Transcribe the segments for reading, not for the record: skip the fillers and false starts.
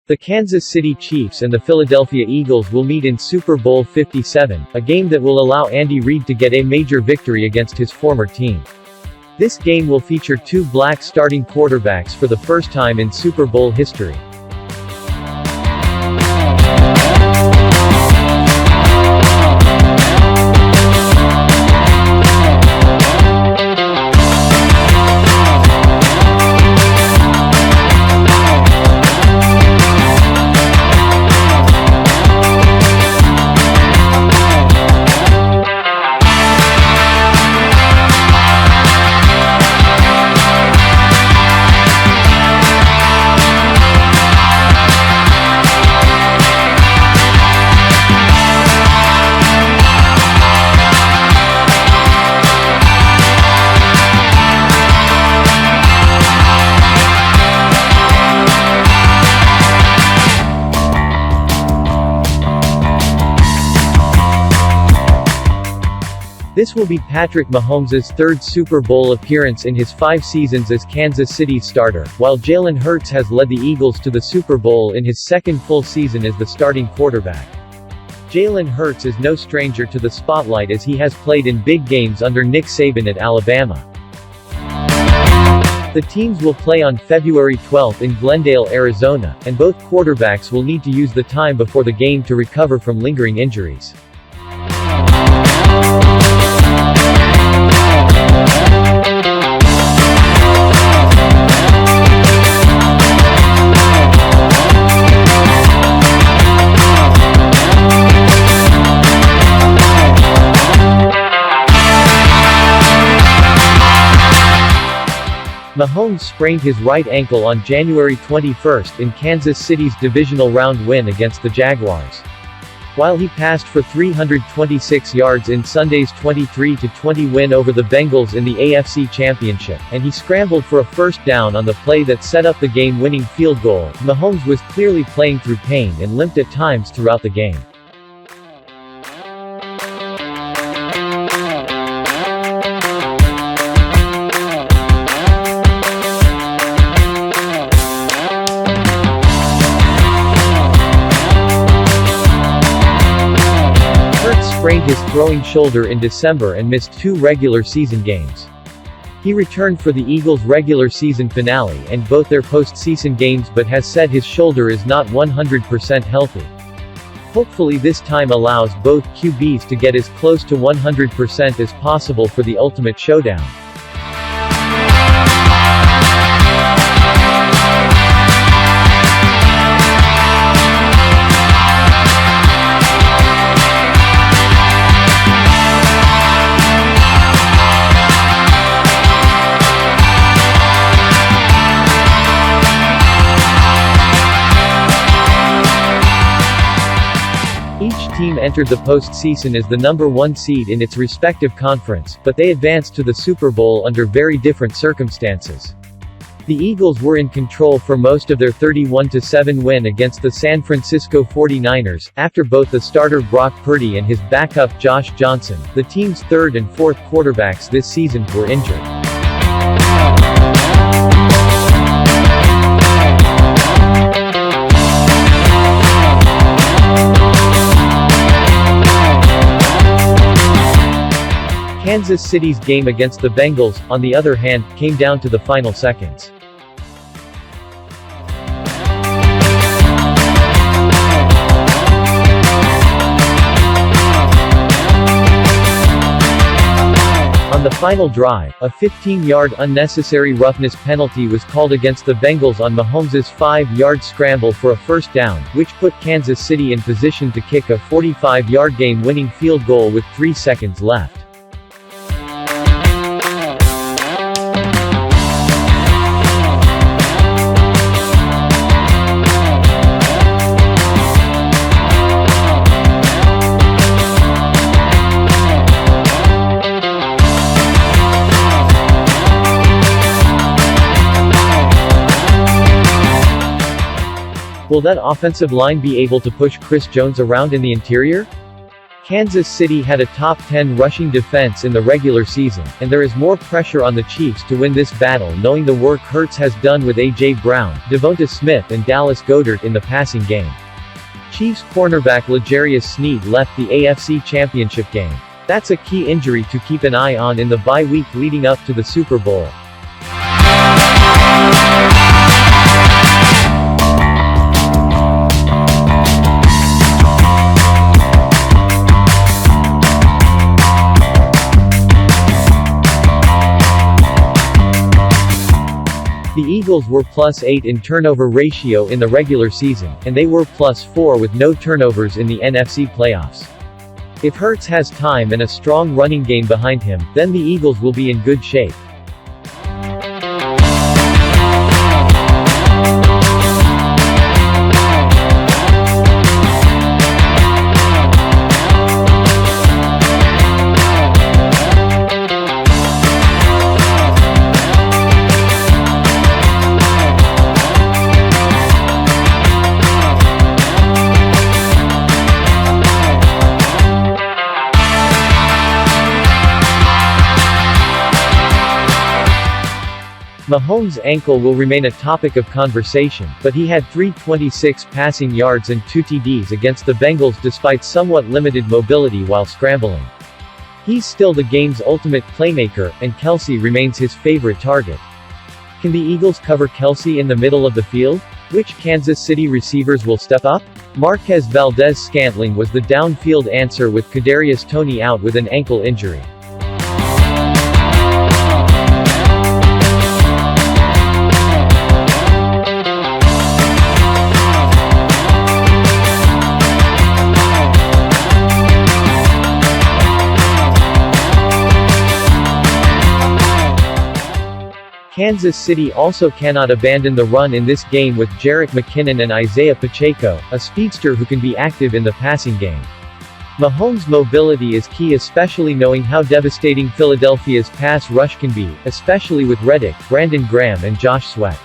The Kansas City Chiefs and the Philadelphia Eagles will meet in Super Bowl 57, a game that will allow Andy Reid to get a major victory against his former team. This game will feature two black starting quarterbacks for the first time in Super Bowl history. This will be Patrick Mahomes' third Super Bowl appearance in his 5 seasons as Kansas City's starter, while Jalen Hurts has led the Eagles to the Super Bowl in his second full season as the starting quarterback. Jalen Hurts is no stranger to the spotlight as he has played in big games under Nick Saban at Alabama. The teams will play on February 12 in Glendale, Arizona, and both quarterbacks will need to use the time before the game to recover from lingering injuries. Mahomes sprained his right ankle on January 21 in Kansas City's divisional round win against the Jaguars. While he passed for 326 yards in Sunday's 23-20 win over the Bengals in the AFC Championship, and he scrambled for a first down on the play that set up the game-winning field goal, Mahomes was clearly playing through pain and limped at times throughout the game. Sprained his throwing shoulder in December and missed 2 regular season games. He returned for the Eagles' regular season finale and both their postseason games but has said his shoulder is not 100% healthy. Hopefully this time allows both QBs to get as close to 100% as possible for the ultimate showdown. Each team entered the postseason as the number 1 seed in its respective conference, but they advanced to the Super Bowl under very different circumstances. The Eagles were in control for most of their 31-7 win against the San Francisco 49ers, after both the starter Brock Purdy and his backup Josh Johnson, the team's third and fourth quarterbacks this season, were injured. Kansas City's game against the Bengals, on the other hand, came down to the final seconds. On the final drive, a 15-yard unnecessary roughness penalty was called against the Bengals on Mahomes' 5-yard scramble for a first down, which put Kansas City in position to kick a 45-yard game-winning field goal with 3 seconds left. Will that offensive line be able to push Chris Jones around in the interior? Kansas City had a top 10 rushing defense in the regular season, and there is more pressure on the Chiefs to win this battle knowing the work Hurts has done with A.J. Brown, Devonta Smith and Dallas Goedert in the passing game. Chiefs cornerback L'Jarius Sneed left the AFC Championship game. That's a key injury to keep an eye on in the bye week leading up to the Super Bowl. The Eagles were +8 in turnover ratio in the regular season, and they were +4 with no turnovers in the NFC playoffs. If Hurts has time and a strong running game behind him, then the Eagles will be in good shape. Mahomes' ankle will remain a topic of conversation, but he had 326 passing yards and 2 TDs against the Bengals despite somewhat limited mobility while scrambling. He's still the game's ultimate playmaker, and Kelce remains his favorite target. Can the Eagles cover Kelce in the middle of the field? Which Kansas City receivers will step up? Marquez Valdes-Scantling was the downfield answer with Kadarius Toney out with an ankle injury. Kansas City also cannot abandon the run in this game with Jerick McKinnon and Isaiah Pacheco, a speedster who can be active in the passing game. Mahomes' mobility is key, especially knowing how devastating Philadelphia's pass rush can be, especially with Reddick, Brandon Graham and Josh Sweat.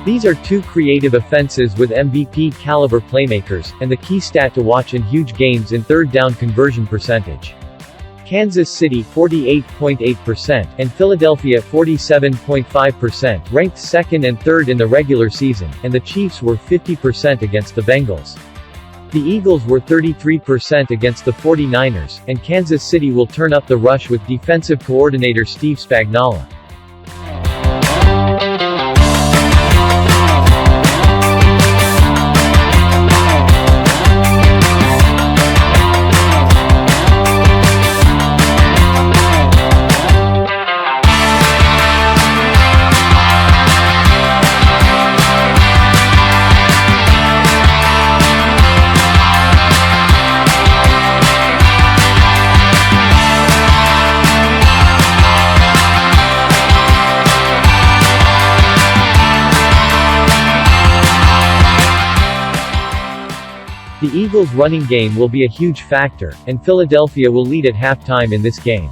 These are two creative offenses with MVP-caliber playmakers, and the key stat to watch in huge games in third down conversion percentage. Kansas City 48.8% and Philadelphia 47.5%, ranked second and third in the regular season, and the Chiefs were 50% against the Bengals. The Eagles were 33% against the 49ers, and Kansas City will turn up the rush with defensive coordinator Steve Spagnuolo. The Eagles' running game will be a huge factor, and Philadelphia will lead at halftime in this game.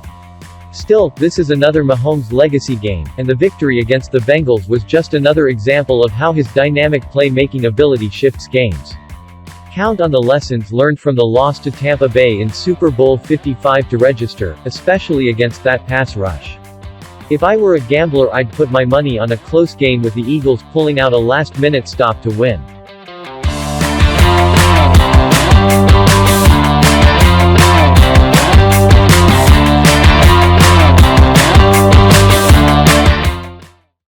Still, this is another Mahomes legacy game, and the victory against the Bengals was just another example of how his dynamic play-making ability shifts games. Count on the lessons learned from the loss to Tampa Bay in Super Bowl 55 to register, especially against that pass rush. If I were a gambler, I'd put my money on a close game with the Eagles pulling out a last-minute stop to win.